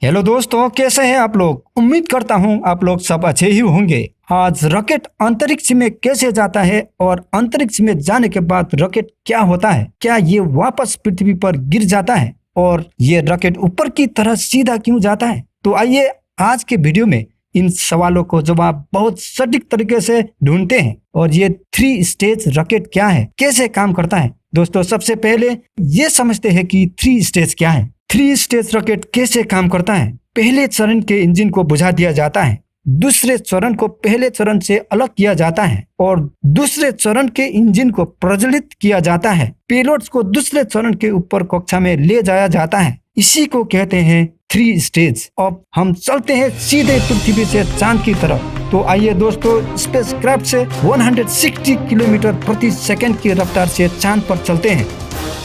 Hello दोस्तों, कैसे हैं आप लोग। उम्मीद करता हूं आप लोग सब अच्छे ही होंगे। आज रॉकेट अंतरिक्ष में कैसे जाता है और अंतरिक्ष में जाने के बाद रॉकेट क्या होता है, क्या ये वापस पृथ्वी पर गिर जाता है और ये रॉकेट ऊपर की तरह सीधा क्यों जाता है, तो आइए आज के वीडियो में इन सवालों को जवाब बहुत सटीक तरीके से ढूंढते हैं। और ये 3 स्टेज रॉकेट क्या है, कैसे काम करता है। दोस्तों, सबसे पहले ये समझते हैं कि 3 स्टेज क्या है। 3 स्टेज रॉकेट कैसे काम करता है। पहले चरण के इंजन को बुझा दिया जाता है, दूसरे चरण को पहले चरण से अलग किया जाता है और दूसरे चरण के इंजन को प्रज्वलित किया जाता है। पेलोड्स को दूसरे चरण के ऊपर कक्षा में ले जाया जाता है। इसी को कहते हैं 3 स्टेज। अब हम चलते हैं सीधे पृथ्वी से चांद की तरफ। तो आइए दोस्तों, स्पेसक्राफ्ट से 160 किलोमीटर प्रति सेकंड की रफ्तार से चांद पर चलते हैं।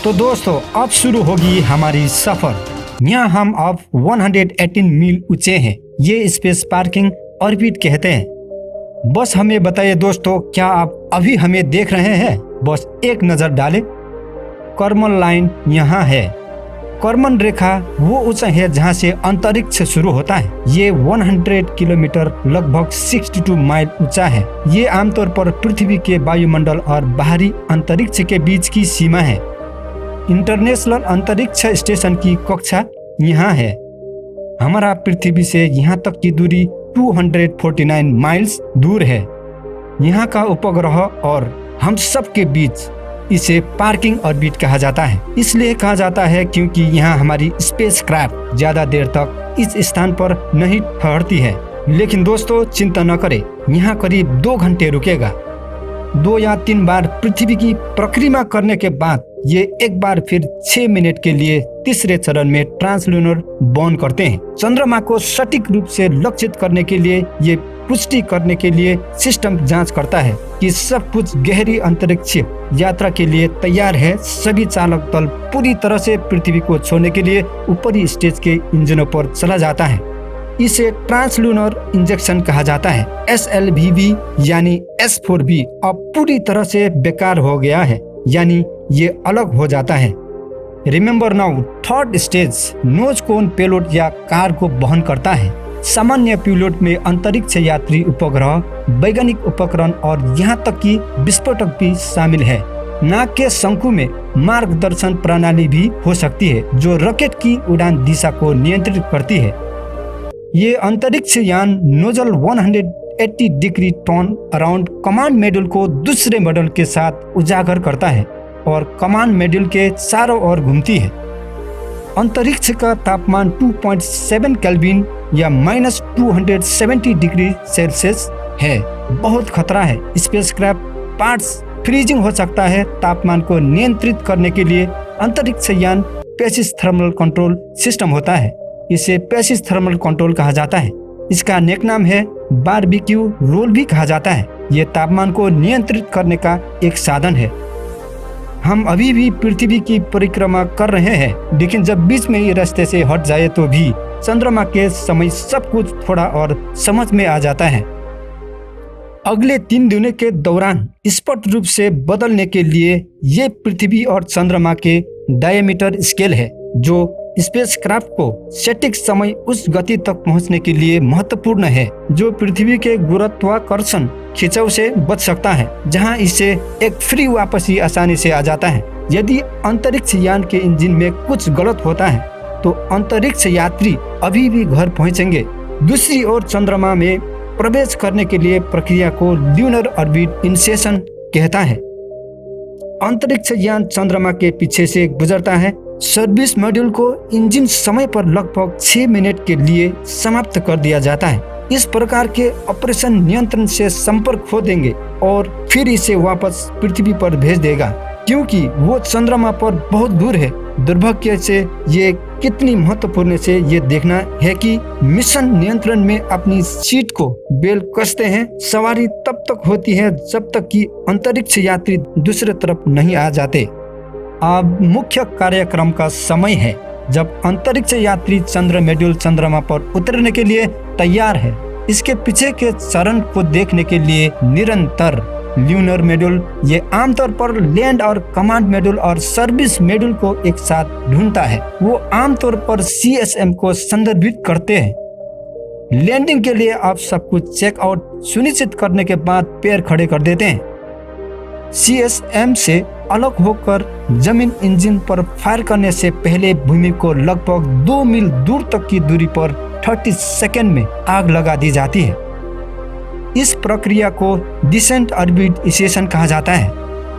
तो दोस्तों, अब शुरू होगी हमारी सफर। यहाँ हम अब 118 मील ऊंचे हैं। ये स्पेस पार्किंग ऑर्बिट कहते हैं। बस हमें बताइए दोस्तों, क्या आप अभी हमें देख रहे हैं? बस एक नजर डालें। कॉर्मन लाइन यहाँ है। कॉर्मन रेखा वो ऊंचाई है जहाँ से अंतरिक्ष शुरू होता है। ये 100 किलोमीटर लगभग 62 माइल ऊंचा है। ये आमतौर पर पृथ्वी के वायुमंडल और बाहरी अंतरिक्ष के बीच की सीमा है। इंटरनेशनल अंतरिक्ष स्टेशन की कक्षा यहाँ है। हमारा पृथ्वी से यहाँ तक की दूरी 249 माइल्स दूर है। यहाँ का उपग्रह और हम सब के बीच इसे पार्किंग ऑर्बिट कहा जाता है। इसलिए कहा जाता है क्योंकि यहाँ हमारी स्पेसक्राफ्ट ज्यादा देर तक इस स्थान पर नहीं ठहरती है। लेकिन दोस्तों, चिंता न करें, यहाँ करीब 2 घंटे रुकेगा। 2 या 3 बार पृथ्वी की परिक्रमा करने के बाद ये एक बार फिर 6 मिनट के लिए तीसरे चरण में ट्रांसल्यूनर बर्न करते हैं। चंद्रमा को सटीक रूप से लक्षित करने के लिए ये पुष्टि करने के लिए सिस्टम जांच करता है कि सब कुछ गहरी अंतरिक्ष यात्रा के लिए तैयार है। सभी चालक दल पूरी तरह से पृथ्वी को छोड़ने के लिए ऊपरी स्टेज के इंजनों पर चला जाता है। इसे ट्रांसल्यूनर इंजेक्शन कहा जाता है। SLVB यानी S4B अब पूरी तरह से बेकार हो गया है, यानी ये अलग हो जाता है। Remember now, third stage nose cone payload या कार को वहन करता है। सामान्य पेलोड में अंतरिक्ष यात्री उपग्रह, वैज्ञानिक उपकरण और यहाँ तक कि विस्फोटक भी शामिल है। नाक के शंकु में मार्गदर्शन प्रणाली भी हो सकती है जो रॉकेट की उड़ान दिशा को नियंत्रित करती है। ये अंतरिक्ष यान nozzle 180 degree turn around command module को दूसरे मॉड्यूल के साथ उजागर करता है और कमांड मॉड्यूल के चारों ओर घूमती है। अंतरिक्ष का तापमान 2.7 केल्विन या -270 डिग्री सेल्सियस है। बहुत खतरा है। स्पेसक्राफ्ट पार्ट्स फ्रीजिंग हो सकता है। तापमान को नियंत्रित करने के लिए अंतरिक्ष यान पैसिव थर्मल कंट्रोल सिस्टम होता है। इसे पैसिव थर्मल कंट्रोल कहा जाता है। इसका नेकनाम है बारबेक्यू रोल भी कहा जाता है। ये तापमान को नियंत्रित करने का एक साधन है। हम अभी भी पृथ्वी की परिक्रमा कर रहे हैं, लेकिन जब बीच में ये रास्ते से हट जाए तो भी चंद्रमा के समय सब कुछ थोड़ा और समझ में आ जाता है। अगले 3 दिनों के दौरान स्पष्ट रूप से बदलने के लिए ये पृथ्वी और चंद्रमा के डायमीटर स्केल है, जो स्पेसक्राफ्ट को सटीक समय उस गति तक पहुंचने के लिए महत्वपूर्ण है जो पृथ्वी के गुरुत्वाकर्षण खिंचाव से बच सकता है, जहां इसे एक फ्री वापसी आसानी से आ जाता है। यदि अंतरिक्ष यान के इंजन में कुछ गलत होता है तो अंतरिक्ष यात्री अभी भी घर पहुंचेंगे। दूसरी ओर चंद्रमा में प्रवेश करने के लिए प्रक्रिया को ल्यूनर ऑर्बिट इनिशिएशन कहता है। अंतरिक्ष यान चंद्रमा के पीछे से गुजरता है। सर्विस मॉड्यूल को इंजन समय पर लगभग 6 मिनट के लिए समाप्त कर दिया जाता है। इस प्रकार के ऑपरेशन नियंत्रण से संपर्क खो देंगे और फिर इसे वापस पृथ्वी पर भेज देगा, क्योंकि वो चंद्रमा पर बहुत दूर है। दुर्भाग्य से ये कितनी महत्वपूर्ण से ये देखना है कि मिशन नियंत्रण में अपनी सीट को बेल कसते हैं। सवारी तब तक होती है जब तक कि अंतरिक्ष यात्री दूसरे तरफ नहीं आ जाते। अब मुख्य कार्यक्रम का समय है, जब अंतरिक्ष यात्री चंद्र मॉड्यूल चंद्रमा पर उतरने के लिए तैयार है। इसके पीछे के चरण को देखने के लिए निरंतर ल्यूनर मॉड्यूल ये आमतौर पर लैंड और कमांड मॉड्यूल और सर्विस मॉड्यूल को एक साथ ढूंढता है। वो आमतौर पर CSM को संदर्भित करते हैं। लैंडिंग के लिए आप सब कुछ चेकआउट सुनिश्चित करने के बाद पैर खड़े कर देते हैं। CSM से अलग होकर जमीन इंजन पर फायर करने से पहले भूमि को लगभग 2 मील दूर तक की दूरी पर 30 सेकंड में आग लगा दी जाती है। इस प्रक्रिया को डिसेंट ऑर्बिटाइजेशन कहा जाता है।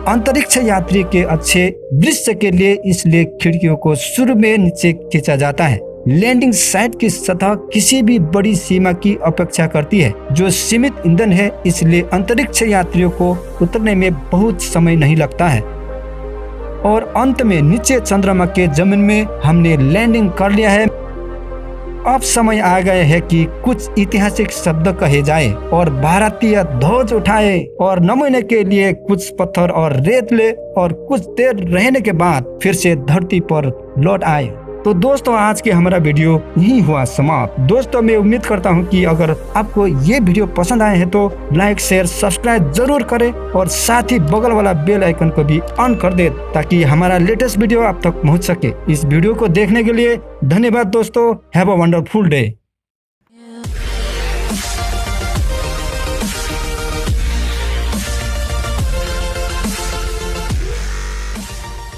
अंतरिक्ष यात्री के अच्छे दृश्य के लिए इसलिए खिड़कियों को शुरू में नीचे खींचा जाता है। लैंडिंग साइट की सतह किसी भी बड़ी सीमा की अपेक्षा करती है जो सीमित ईंधन है, इसलिए अंतरिक्ष यात्रियों को उतरने में बहुत समय नहीं लगता है। और अंत में नीचे चंद्रमा के जमीन में हमने लैंडिंग कर लिया है। अब समय आ गया है कि कुछ ऐतिहासिक शब्द कहे जाए और भारतीय ध्वज उठाए और नमूने के लिए कुछ पत्थर और रेत ले और कुछ देर रहने के बाद फिर से धरती पर लौट आए। तो दोस्तों आज के हमारा वीडियो यही हुआ समाप्त। दोस्तों मैं उम्मीद करता हूँ कि अगर आपको ये वीडियो पसंद आए हैं तो लाइक शेयर सब्सक्राइब जरूर करें और साथ ही बगल वाला बेल आइकन को भी ऑन कर दे ताकि हमारा लेटेस्ट वीडियो आप तक पहुँच सके। इस वीडियो को देखने के लिए धन्यवाद दोस्तों। Have a wonderful day.